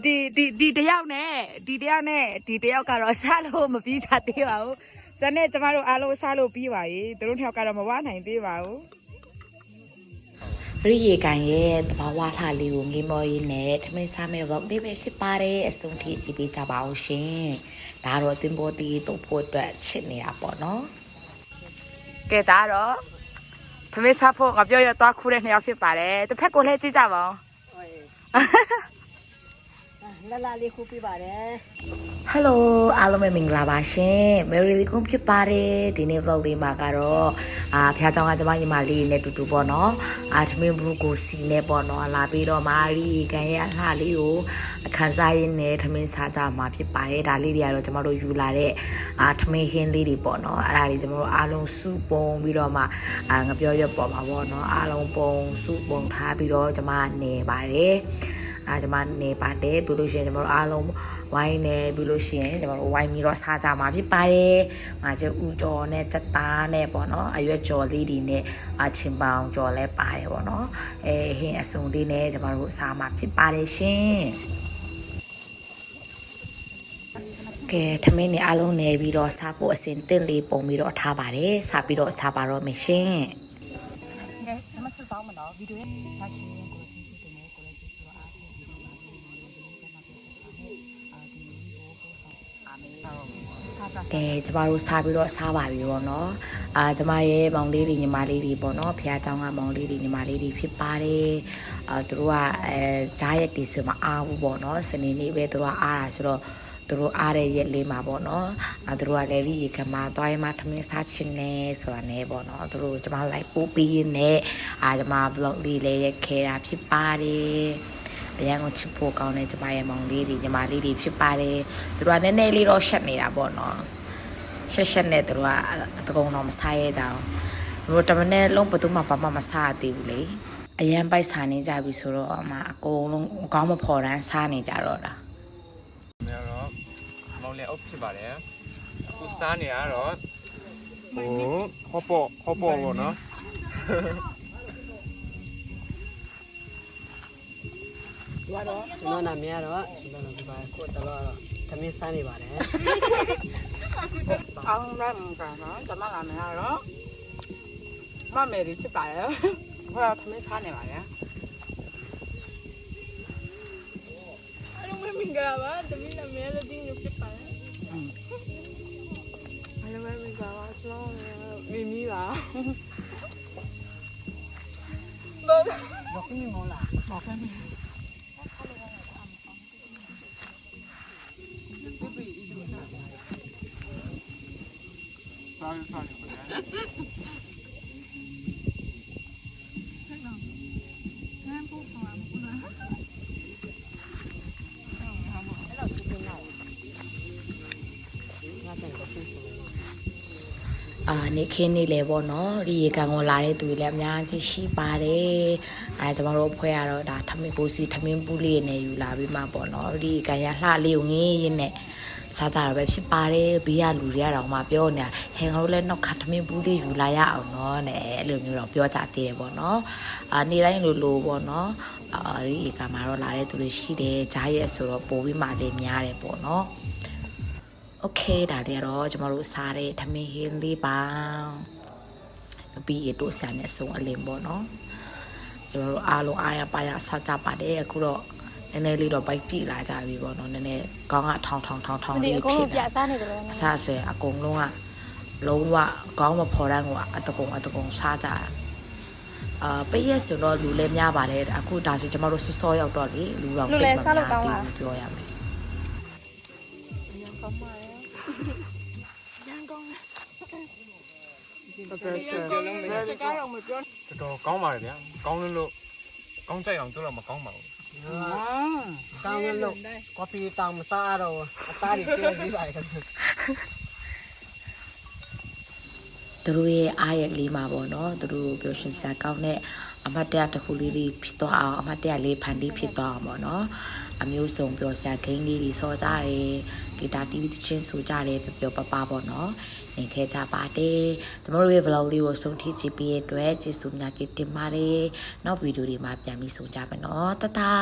ဒီတယောက်နဲ့ဒီတယောက်ကတော့စားလို့မပြီးချသေးပါဘူးဇက်နဲ့ကျမတို့အားလုံးစားလို့ပြီးပါပြီသူတို့နှစ်ယောက်ကတော့မဝနိုင်သေးပါဘူးရိယေကန်ရဲ့တဘာဝလှလေးကိုငေးမော်ရင်းနဲ့ထမင်းစားမဲ့ vlog လေးပဲဖြစ်ပါတယ်အဆုံးထိကြည့်ပေးကြပါဦးရှင်ဒါတော့တင်ပေါ်တီတုပ်ဖို့အတွက်ချစ်နေတာပေါ့နော်ကဲဒါတော့ထမင်းစားဖို့ငါပြောရသွားခူးတဲ့နှစ်ယောက်ဖြစ်ပါတယ်တစ်ဖက်ကိုလည်းကြည့်ကြပါဦးလာလေးခုပြပါတယ် Hello အားလုံးပဲမင်္ဂလာပါရှင် Mary လေးကုန်းဖြစ်ပါတယ်ဒီနေ့ vlog လေးမှာကတော့ဖះเจ้าကကျမညီမလေးနဲ့တူတူပေါ့နော်သမင်းဘူးကိုစီနဲ့ပေါ့နော်လာပြီးတော့မာရီကန်ရဲ့အလှလေးကိုအခန်းစားရင်းနဲ့သမင်းစားကြမှာဖြစ်ပါတယ်ဒါလေးတွေကတော့ကျမတို့ယူလာတဲ့သမင်းဟင်းလေးတွေပေါ့နော်အဲ့ဒါတွေကျမတို့အားလုံးစုပုံပြီးတော့မှငပြောရွက်ပေါ်မှာပေါ့နော်အားလုံးပုံစုပုံထားပြီးတော့ကျမနေပါတယ်ကျမနေပါတယ်ပြီးလို့ရှိရင်ကျမတို့အားလုံးဝိုင်းနေပြီးလို့ရှိရင်ကျမတို့ဝိုင်းပြီးတော့စားကြမှာဖြစ်ပါတယ်။ငါကျဦးတော်နဲ့စက်သားနဲ့ပေါ့နော်အရွက်ကြော်လေးတွေနဲ့ချင်းပေါင်ကြော်လဲပါတယ်ပေါ့နော်။ဟင်းအစုံလေးနဲ့ကျမတို့စားမှာဖြစ်ပါတယ်ရှင်။ကဲထမင်းနေအားလုံးနေပြီးတော့စားဖို့အစင်တင်လေးပုံပြီးတော့ထားပါတယ်။စားပြီးတော့စားပါတော့မယ်ရှင်။ကဲစမစတောင်းမနော်ဗီဒီယိုရဲ့ထားရှင်ကိုကဲကျမတို့စားပြီးတော့စားပါပြီပေါ့နော်ကျမရဲ့မောင်လေးတွေညီမလေးတွေပေါ့နော်ဖះเจ้าကမောင်လေးတွေညီမလေးတွေဖြစ်ပါတယ်သူတို့ကကြားရက်တွေဆိုမှအားဘူးပေါ့နော်စနေနေ့ပဲသူတို့ကအားတာဆိုတော့သူတို့အားတဲ့ရက်လေးမှာပေါ့နော်သူတို့ကလည်းရီကမှာတွားရမှထမင်းစားချင်နေဆိုတာနဲ့ပေါ့နော်သူတို့ကျမလိုက်ပို့ပြီးနေကျမ vlog လေးလည်းရိုက်ခဲ့တာဖြစ်ပါတယ်အရန်ကိုချစ်ဖို့ကောင်းတဲ့ကျမရဲ့မောင်လေးတွေညီမလေးတွေဖြစ်ပါတယ်သူတို့ကနည်းနည်းလေးတော့ရှက်နေတာပေါ့နော်ရှက်နဲ့သူတို့ကတကုံတော့မစားရဲကြအောင်တို့တမနဲ့လုံးဘသူမှဘာမှမစားသေးဘူးလေအရန်ပိုက်စားနေကြပြီဆိုတော့အကုန်လုံးကောင်းမဖော်တန်းစားနေကြတော့တာမရတော့မောင်လေးအုပ်ဖြစ်ပါတယ်အခုစားနေရတော့ဟောပေါ့ပေါ့နော်ရတော့ကျွန်တော်နာမည်ကတော့ကျွန်တော်ဒီပါကိုတော့သမင်းစားနေပါတယ်အောင်လည်းမကန်နော်ကျမလာမယ်ကတော့မမယ်ရီဖြစ်ပါတယ်ဟိုတော့သမင်းစားနေပါတယ်အားလုံးပဲမင်္ဂလာပါသမီးနာမည်လည်းဒီညဖြစ်ပါတယ်အားလုံးပဲမင်္ဂလာပါကျွန်တော်မိမိပါဘာကင်းမလားဘာကင်းစားနေခင်းနေလေပေါ့နော်ဒီရေကန်ကိုလာတဲ့သူတွေလည်းအများကြီးရှိပါတယ်ကျမတို့ဖွဲ့ရတော့ဒါထမင်းကိုစီထမင်းပူးလေးနဲ့ယူလာပြီးမှပေါ့နော်ဒီကန်ရလှလေးကိုငင်းရင်းနဲ့စားကြတာပဲဖြစ်ပါတယ်ဘေးကလူတွေကတော့မှပြောနေတာဟဲငါတို့လည်းနောက်ခါထမင်းပူးလေးယူလာရအောင်နော်နဲ့အဲ့လိုမျိုးတော့ပြောကြသေးတယ်ပေါ့နော်နေတိုင်းလိုပေါ့နော်ဒီရေကန်မှာတော့လာတဲ့သူတွေရှိတယ်ကြားရက်ဆိုတော့ပို့ပြီးမှလည်းများတယ်ပေါ့နော်โอเคဒါတွေကတော့ကျမတို့စားတဲ့ထမင်းဟင်းလေးပါပြီးရတော့ဆန်နဲ့ဆုံးအလင်းပေါ့နော်ကျမတို့အားလုံးအားရပါရစားကြပါတယ်အခုတော့နည်းနည်းလေးတော့ပိုက်ပြလာကြပြီပေါ့နော်နည်းနည်းကောင်းကထောင်လေးဖြစ်ပြစားနေတယ်လို့အစားဆိုရင်အကုန်လုံးကလုံးဝကောင်းမဖော်တန်းကအတကုံစားကြပေးရဆိုတော့လူလည်းများပါတယ်အခုဒါဆိုကျမတို့စောရောက်တော့လေလူတော့တိတ်မများဘူးပြောရမယ်တော်ကောင်းပါတယ်ဗျာကောင်းလို့ကောင်းကြိုက်အောင်တို့တော့မကောင်းပါဘူးကောင်းလို့ကော်ဖီတောင်မစားတော့အသားတွေကျဲပြီးပါတယ်သူတို့ရဲ့အားရလေးမှာပေါ့နော်သူတို့ပျော်ရွှင်စရာကောင်းတဲ့အမတ်တရားတစ်ခုလေးတွေဖြစ်သွားအောင်အမတ်တရားလေးဖန်တီးဖြစ်သွားအောင်ပေါ့နော်အမျိုးစုံပျော်စရာဂိမ်းလေးတွေစောကြတယ်ဂီတာ TV ချင်းဆိုကြတယ်ပျော်ပပပေါ့နော်နေခဲ့ကြပါတယ်ကျမတို့ရဲ့ vlog လေးကိုဆုံးထိကြည့်ပြီးတဲ့အတွက်ကျေးဇူးများကြီးတင်ပါတယ်နောက်ဗီဒီယိုတွေမှာပြန်ပြီးဆုံကြမယ်နော်တတာ